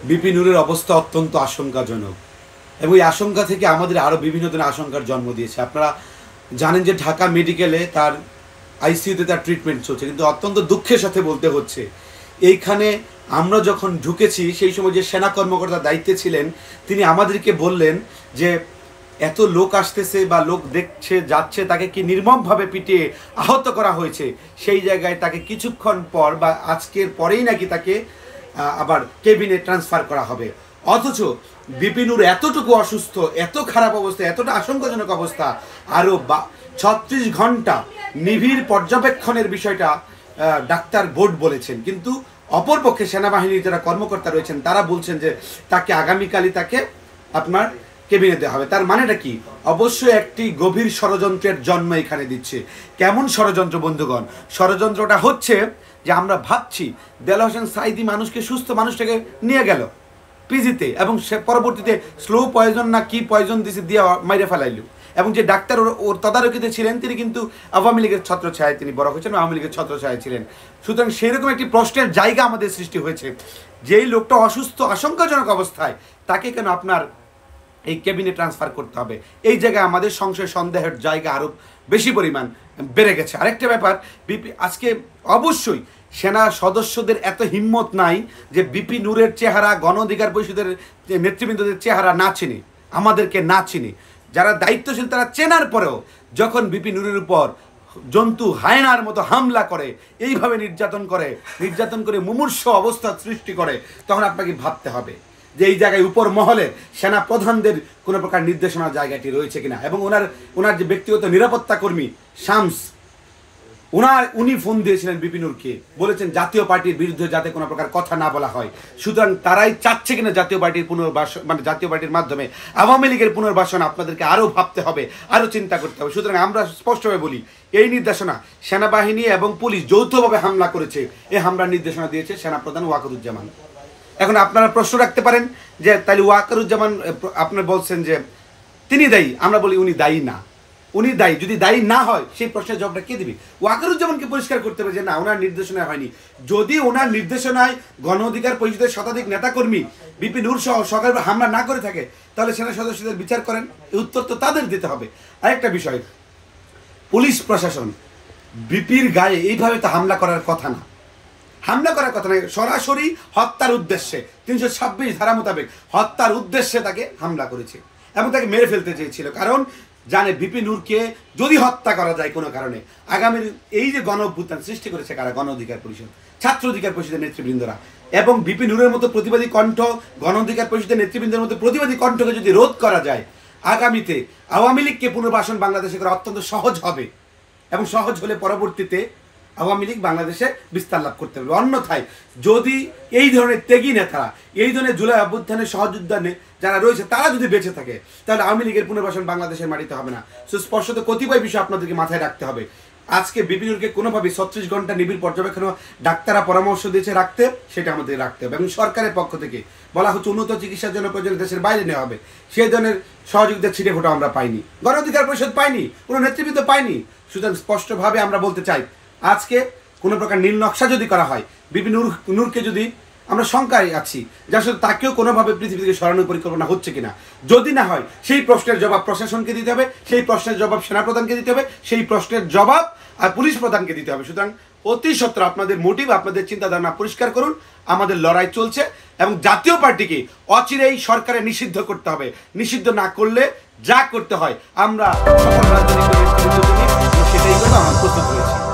BP নূরের অবস্থা অত্যন্ত আশঙ্কাজনক এবং এই আশঙ্কা থেকে আমাদের আরও বিভিন্ন ধরনের আশঙ্কার জন্ম দিয়েছে। আপনারা জানেন যে ঢাকা মেডিকেলে তার আইসিইউতে তার ট্রিটমেন্ট চলছে, কিন্তু অত্যন্ত দুঃখের সাথে বলতে হচ্ছে এইখানে আমরা যখন ঢুকেছি সেই সময় যে সেনা কর্মকর্তা দায়িত্বে ছিলেন তিনি আমাদেরকে বললেন যে এত লোক আসতেছে বা লোক দেখছে যাচ্ছে, তাকে কি নির্মমভাবে পিটিয়ে আহত করা হয়েছে, সেই জায়গায় তাকে কিছুক্ষণ পর বা আজকের পরেই নাকি তাকে আবার কেবিনে ট্রান্সফার করা হবে। অথচ বিপি নূর এতটুকু অসুস্থ, এত খারাপ অবস্থা, এতটা আশঙ্কাজনক অবস্থা, আরও 36 ঘন্টা নিবিড় পর্যবেক্ষণের বিষয়টা ডাক্তার বোর্ড বলেছেন, কিন্তু অপরপক্ষে সেনাবাহিনীর যারা কর্মকর্তা রয়েছেন তারা বলছেন যে তাকে আগামীকালই তাকে আপনার কেবিনে দেওয়া হবে। তার মানেটা কি? অবশ্যই একটি গভীর ষড়যন্ত্রের জন্ম এখানে দিচ্ছে। কেমন ষড়যন্ত্র বন্ধুগণ? ষড়যন্ত্রটা হচ্ছে যে আমরা ভাবছি দেলোয়ার হোসেন সাঈদী মানুষকে, সুস্থ মানুষটাকে নিয়ে গেল পিজিতে এবং সে পরবর্তীতে স্লো পয়জন না কি পয়জন দিছে দিয়ে মাইরে ফেলাইল, এবং যে ডাক্তার ওর তদারকিতে ছিলেন তিনি কিন্তু আওয়ামী লীগের ছত্রছায়ায় তিনি বড় হয়েছেন, আওয়ামী লীগের ছত্রছায়ায় ছিলেন। সুতরাং সেরকম একটি প্রশ্নের জায়গা আমাদের সৃষ্টি হয়েছে, যেই লোকটা অসুস্থ আশঙ্কাজনক অবস্থায় তাকে কেন আপনার এই কেবিনে ট্রান্সফার করতে হবে? এই জায়গায় আমাদের সংশয় সন্দেহের জায়গা আরও বেশি পরিমাণ বেড়ে গেছে। আরেকটা ব্যাপার, আজকে অবশ্যই সেনা সদস্যদের এত হিম্মত নাই যে বিপি নূরের চেহারা, গণ অধিকার পরিষদের নেতৃবৃন্দদের চেহারা না চিনি, আমাদেরকে না চিনি, যারা দায়িত্বশীল তারা চেনার পরেও যখন বিপি নূরের উপর জন্তু হায়নার মতো হামলা করে, এইভাবে নির্যাতন করে মুমূর্ষ অবস্থা সৃষ্টি করে, তখন আপনাকে ভাবতে হবে যে এই জায়গায় উপর মহলে সেনা প্রধানদের কোনো প্রকার নির্দেশনার জায়গাটি রয়েছে কিনা। এবং ওনার যে ব্যক্তিগত নিরাপত্তা কর্মী শামস, উনি ফোন দিয়েছিলেন বিপি নূরকে, বলেছেন জাতীয় পার্টির বিরুদ্ধে যাতে কোনো প্রকার কথা না বলা হয়। সুতরাং তারাই চাচ্ছে কিনা জাতীয় পার্টির পুনর্বাসন, মানে জাতীয় পার্টির মাধ্যমে আওয়ামী লীগের পুনর্বাসন আপনাদেরকে আরও ভাবতে হবে, আরও চিন্তা করতে হবে। সুতরাং আমরা স্পষ্টভাবে বলি, এই নির্দেশনা সেনাবাহিনী এবং পুলিশ যৌথভাবে হামলা করেছে, এই হামলার নির্দেশনা দিয়েছে সেনাপ্রধান ওয়াকারুজ্জামান। এখন আপনারা প্রশ্ন রাখতে পারেন যে তাহলে ওয়াকারুজ্জামান, আপনারা বলছেন যে তিনি দায়ী, আমরা বলি উনি দায়ী না, উনি দায়ী। যদি দায়ী না হয় সেই প্রশ্নের জবাবটা কে দিবে? ওয়াকারুজ্জামানকে পরিষ্কার করতে হবে যে না, ওনার নির্দেশনায় হয়নি। যদি ওনার নির্দেশনায় গণ অধিকার পরিষদের শতাধিক নেতাকর্মী বিপি নূর সহ সকালে হামলা না করে থাকে, তাহলে সেনা সদস্যদের বিচার করেন, এই উত্তর তো তাদের দিতে হবে। আরেকটা বিষয়, পুলিশ প্রশাসন বিপির গায়ে এইভাবে তো হামলা করার কথা না, সরাসরি হত্যার উদ্দেশ্যে 326 ধারা মোতাবেক হত্যার উদ্দেশ্যে তাকে হামলা করেছে এবং তাকে মেরে ফেলতে চেয়েছিল। কারণ জানে বিপি নূরকে যদি হত্যা করা যায় কোনো কারণে, আগামীর এই যে গণ অভ্যুত্থান সৃষ্টি করেছে কারা? গণ অধিকার পরিষদ, ছাত্র অধিকার পরিষদের নেতৃবৃন্দরা, এবং বিপি নূরের মতো প্রতিবাদী কণ্ঠ, গণ অধিকার পরিষদের নেতৃবৃন্দের মতো প্রতিবাদী কণ্ঠকে যদি রোধ করা যায়, আগামীতে আওয়ামী লীগকে পুনর্বাসন বাংলাদেশে করা অত্যন্ত সহজ হবে, এবং সহজ হলে পরবর্তীতে আওয়ামী লীগ বাংলাদেশে বিস্তার লাভ করতে পারবে। অন্যথায় যদি এই ধরনের ত্যাগী নেতারা, এই ধরনের জুলাই অভ্যুত্থানের সহযোদ্ধা যারা রয়েছে তারা যদি বেঁচে থাকে, তাহলে আওয়ামী লীগের পুনর্বাসন বাংলাদেশের মাটিতে হবে না। সুস্পষ্টত কতিপয় বিষয় আপনাদেরকে মাথায় রাখতে হবে। আজকে বিপি নূরকে কোনোভাবেই 36 ঘন্টা নিবিড় পর্যবেক্ষণ ডাক্তাররা পরামর্শ দিয়েছে রাখতে, সেটা আমাদের রাখতে হবে। এবং সরকারের পক্ষ থেকে বলা হচ্ছে উন্নত চিকিৎসার জন্য প্রয়োজনে দেশের বাইরে নেওয়া হবে, সেই ধরনের সহযোগিতা ছিটে ফোটা আমরা পাইনি, গণ অধিকার পরিষদ পাইনি, কোনো নেতৃবৃন্দ পাইনি। সুতরাং স্পষ্টভাবে আমরা বলতে চাই, আজকে কোনো প্রকার নীল নকশা যদি করা হয়, বিপি নূরকে যদি আমরা শঙ্কায় আছি যে আসলে তাকেও কোনোভাবে পৃথিবী থেকে সরানোর পরিকল্পনা হচ্ছে কিনা, যদি না হয় সেই প্রশ্নের জবাব প্রশাসনকে দিতে হবে, সেই প্রশ্নের জবাব সেনাপ্রধানকে দিতে হবে, সেই প্রশ্নের জবাব আর পুলিশ প্রধানকে দিতে হবে। সুতরাং অতি সত্বর আপনাদের মোটিভ, আপনাদের চিন্তাধারণা পরিষ্কার করুন। আমাদের লড়াই চলছে এবং জাতীয় পার্টিকে অচিরেই সরকারে নিষিদ্ধ করতে হবে। নিষিদ্ধ না করলে যা করতে হয় আমরা সকল রাজনৈতিক সেটাই করবো, আমরা প্রস্তুত হয়েছি।